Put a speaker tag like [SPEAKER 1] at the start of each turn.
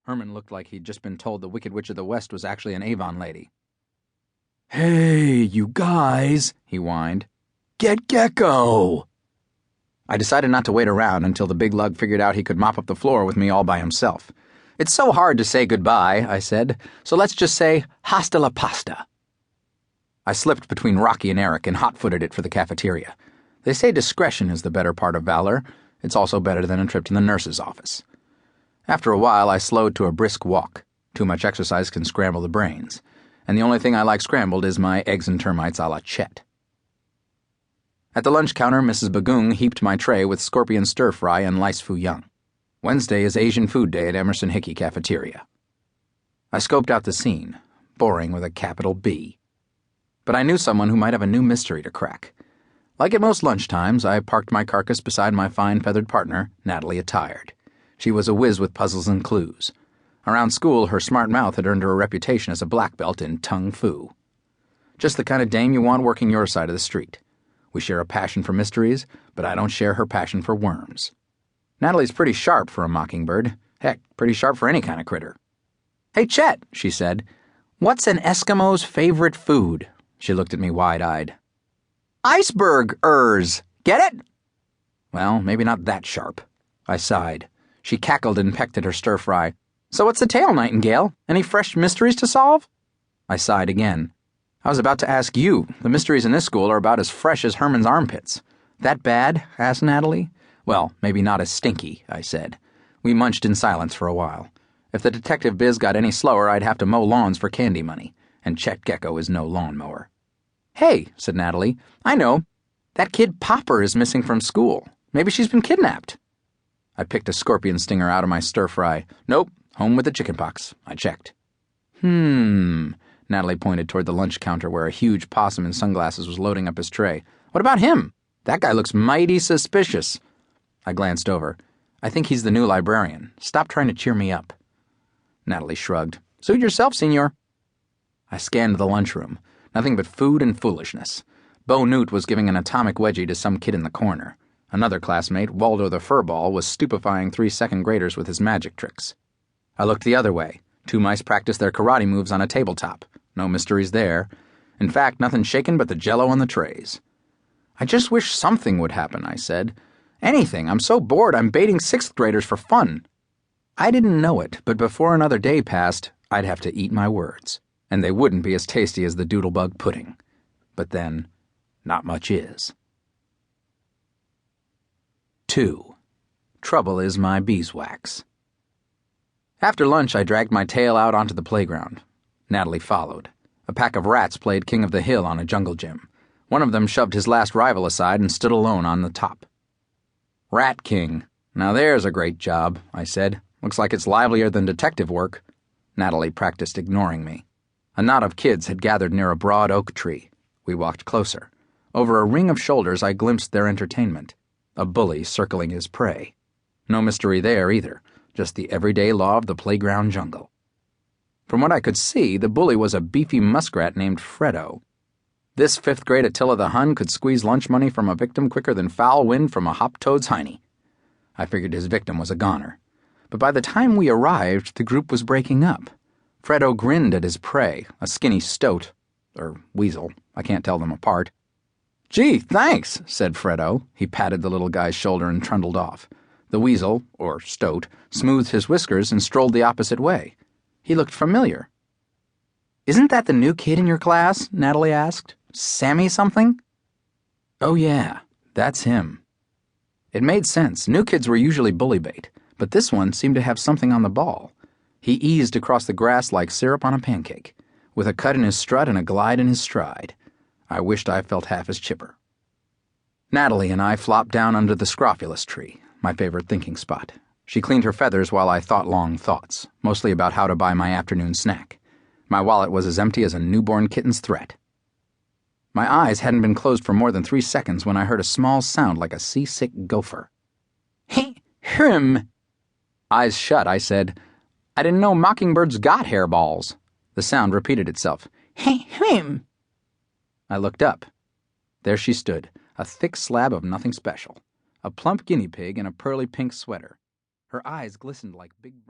[SPEAKER 1] Herman looked like he'd just been told the Wicked Witch of the West was actually an Avon lady. "Hey, you guys," he whined. "Get Gecko!" I decided not to wait around until the big lug figured out he could mop up the floor with me all by himself. "It's so hard to say goodbye," I said, "so let's just say hasta la pasta." I slipped between Rocky and Eric and hot-footed it for the cafeteria. They say discretion is the better part of valor. It's also better than a trip to the nurse's office. After a while, I slowed to a brisk walk. Too much exercise can scramble the brains. And the only thing I like scrambled is my eggs and termites a la Chet. At the lunch counter, Mrs. Bagoong heaped my tray with scorpion stir-fry and lice foo young. Wednesday is Asian Food Day at Emerson Hickey Cafeteria. I scoped out the scene, boring with a capital B. But I knew someone who might have a new mystery to crack. Like at most lunchtimes, I parked my carcass beside my fine feathered partner, Natalie Attired. She was a whiz with puzzles and clues. Around school, her smart mouth had earned her a reputation as a black belt in tung fu. Just the kind of dame you want working your side of the street. We share a passion for mysteries, but I don't share her passion for worms. Natalie's pretty sharp for a mockingbird. Heck, pretty sharp for any kind of critter. "Hey, Chet," she said, "what's an Eskimo's favorite food?" She looked at me wide-eyed. "Iceberg-ers. Get it?" Well, maybe not that sharp. I sighed. She cackled and pecked at her stir-fry. "So what's the tale, Nightingale? Any fresh mysteries to solve?" I sighed again. "I was about to ask you. The mysteries in this school are about as fresh as Herman's armpits." "That bad?" asked Natalie. "Well, maybe not as stinky," I said. We munched in silence for a while. If the detective biz got any slower, I'd have to mow lawns for candy money, and Chet Gecko is no lawnmower. "Hey," said Natalie, "I know. That kid Popper is missing from school. Maybe she's been kidnapped." I picked a scorpion stinger out of my stir-fry. "Nope, home with the chickenpox." I checked. Natalie pointed toward the lunch counter where a huge possum in sunglasses was loading up his tray. "What about him? That guy looks mighty suspicious." I glanced over. "I think he's the new librarian. Stop trying to cheer me up." Natalie shrugged. "Suit yourself, senor." I scanned the lunchroom. Nothing but food and foolishness. Bo Newt was giving an atomic wedgie to some kid in the corner. Another classmate, Waldo the Furball, was stupefying 3 second graders with his magic tricks. I looked the other way. 2 mice practiced their karate moves on a tabletop. No mysteries there. In fact, nothing shaken but the jello on the trays. "I just wish something would happen," I said. "Anything. I'm so bored I'm baiting 6th graders for fun." I didn't know it, but before another day passed, I'd have to eat my words, and they wouldn't be as tasty as the doodlebug pudding. But then, not much is. 2. Trouble is my beeswax. After lunch, I dragged my tail out onto the playground. Natalie followed. A pack of rats played King of the Hill on a jungle gym. One of them shoved his last rival aside and stood alone on the top. "Rat King. Now there's a great job," I said. "Looks like it's livelier than detective work." Natalie practiced ignoring me. A knot of kids had gathered near a broad oak tree. We walked closer. Over a ring of shoulders, I glimpsed their entertainment. A bully circling his prey. No mystery there, either. Just the everyday law of the playground jungle. From what I could see, the bully was a beefy muskrat named Fredo. This 5th grade Attila the Hun could squeeze lunch money from a victim quicker than foul wind from a hop-toad's hiney. I figured his victim was a goner. But by the time we arrived, the group was breaking up. Fredo grinned at his prey, a skinny stoat, or weasel, I can't tell them apart. "Gee, thanks," said Fredo. He patted the little guy's shoulder and trundled off. The weasel, or stoat, smoothed his whiskers and strolled the opposite way. He looked familiar. "Isn't that the new kid in your class?" Natalie asked. "Sammy something?" "Oh yeah, that's him." It made sense. New kids were usually bully bait, but this one seemed to have something on the ball. He eased across the grass like syrup on a pancake, with a cut in his strut and a glide in his stride. I wished I felt half as chipper. Natalie and I flopped down under the scrofulus tree, my favorite thinking spot. She cleaned her feathers while I thought long thoughts, mostly about how to buy my afternoon snack. My wallet was as empty as a newborn kitten's threat. My eyes hadn't been closed for more than 3 seconds when I heard a small sound like a seasick gopher. "Him." Eyes shut, I said, "I didn't know mockingbirds got hairballs." The sound repeated itself. "Him." I looked up. There she stood, a thick slab of nothing special, a plump guinea pig in a pearly pink sweater. Her eyes glistened like big brown